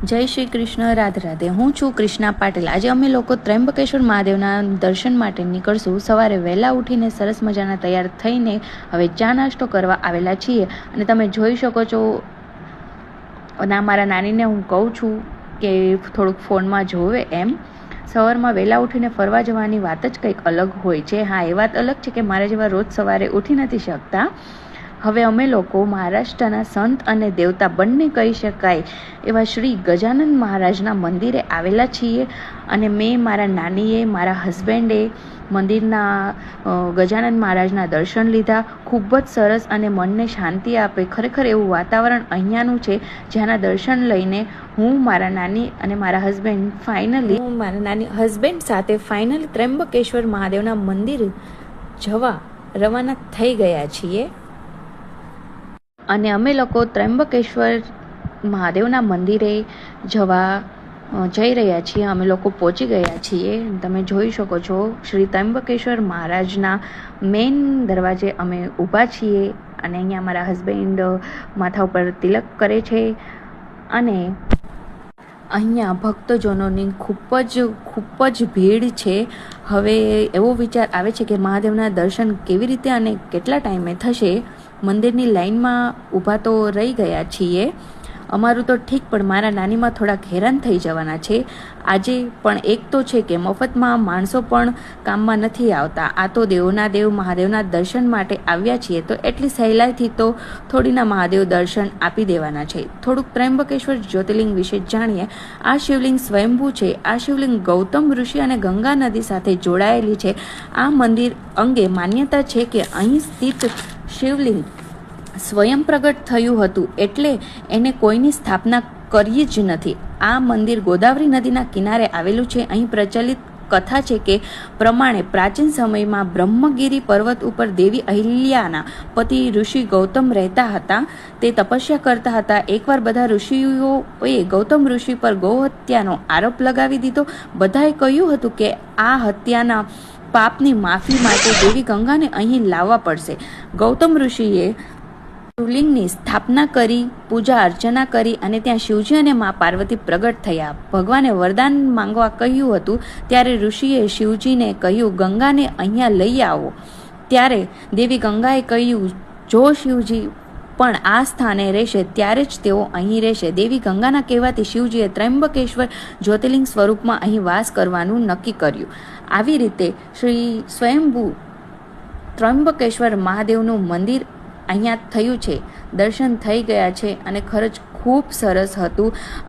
જય શ્રી કૃષ્ણ, રાધે રાધે. હું છું કૃષ્ણા પાટીલ. આજે અમે લોકો ત્રંબકેશ્વર મહાદેવના દર્શન માટે નીકળશું. સવારે વહેલા ઉઠીને સરસ મજાના તૈયાર થઈને હવે ચા નાસ્તો કરવા આવેલા છીએ. અને તમે જોઈ શકો છો, ના મારા નાનીને હું કહું છું કે થોડુંક ફોનમાં જોવે એમ. સવારમાં વહેલા ઉઠીને ફરવા જવાની વાત જ કંઈક અલગ હોય છે. હા, એ વાત અલગ છે કે મારા જેવા રોજ સવારે ઉઠી નથી શકતા. હવે અમે લોકો મહારાષ્ટ્રના સંત અને દેવતા બંને કહી શકાય એવા શ્રી ગજાનન મહારાજના મંદિરે આવેલા છીએ. અને મેં, મારા નાનીએ, મારા હસબન્ડે મંદિરના ગજાનન મહારાજના દર્શન લીધા. ખૂબ જ સરસ અને મનને શાંતિ આપે ખરેખર એવું વાતાવરણ અહીંયાનું છે, જ્યાંના દર્શન લઈને હું, મારા નાની અને મારા હસબન્ડ સાથે ફાઇનલી ત્રંબકેશ્વર મહાદેવના મંદિર જવા રવાના થઈ ગયા છીએ. અને અમે લોકો ત્રંબકેશ્વર મહાદેવના મંદિરે જઈ રહ્યા છીએ. અમે લોકો પહોંચી ગયા છીએ. તમે જોઈ શકો છો, શ્રી ત્રંબકેશ્વર મહારાજના મેઇન દરવાજે અમે ઊભા છીએ. અને અહીંયા મારા હસબન્ડ માથા ઉપર તિલક કરે છે. અને અહીંયા ભક્તજનોની ખૂબ જ ભીડ છે. હવે એવો વિચાર આવે છે કે મહાદેવના દર્શન કેવી રીતે અને કેટલા ટાઈમે થશે. મંદિરની લાઈનમાં ઊભા તો રહી ગયા છીએ. અમારું તો ઠીક, પણ મારા નાનીમાં થોડાક હેરાન થઈ જવાના છે. આજે પણ એક તો છે કે મફતમાં માણસો પણ કામમાં નથી આવતા. આ તો દેવના દેવ મહાદેવના દર્શન માટે આવ્યા છીએ, તો એટલી સહેલાઈથી તો થોડીના મહાદેવ દર્શન આપી દેવાના છે. થોડુંક ત્રંબકેશ્વર જ્યોતિર્લિંગ વિશે જાણીએ. આ શિવલિંગ સ્વયંભૂ છે. આ શિવલિંગ ગૌતમ ઋષિ અને ગંગા નદી સાથે જોડાયેલી છે. આ મંદિર અંગે માન્યતા છે કે અહીં સ્થિત શિવલિંગ સ્વયં પ્રગટ થયું હતું, એટલે એને કોઈની સ્થાપના કરી જ નથી. આ મંદિર ગોદાવરી નદીના કિનારે આવેલું છે. અહીં પ્રચલિત કથા છે કે પ્રમાણે પ્રાચીન સમયમાં બ્રહ્મગીરી પર્વત ઉપર દેવી અહિલ્યાના પતિ ઋષિ ગૌતમ રહેતા હતા. તે તપસ્યા કરતા હતા. એકવાર બધા ઋષિઓએ ગૌતમ ઋષિ પર ગૌહત્યાનો આરોપ લગાવી દીધો. બધાએ કહ્યું હતું કે આ હત્યાના પાપની માફી માટે દેવી ગંગાને અહીં લાવવા પડશે. ગૌતમ ઋષિએ શિવલિંગની સ્થાપના કરી, પૂજા અર્ચના કરી અને ત્યાં શિવજી અને મા પાર્વતી પ્રગટ થયા. ભગવાને વરદાન માંગવા કહ્યું હતું. ત્યારે ઋષિએ શિવજીને કહ્યું, ગંગાને અહીંયા લઈ આવો. ત્યારે દેવી ગંગાએ કહ્યું, જો શિવજી પણ આ સ્થાને રહેશે ત્યારે જ તેઓ અહીં રહેશે. દેવી ગંગાના કહેવાથી શિવજીએ ત્રંબકેશ્વર જ્યોતિર્લિંગ સ્વરૂપમાં અહીં વાસ કરવાનું નક્કી કર્યું. આવી રીતે શ્રી સ્વયંભૂ ત્રંબકેશ્વર મહાદેવનું મંદિર અહીંયા થયું છે. દર્શન થઈ ગયા છે અને ખરજ ખૂબ સરસ હતું.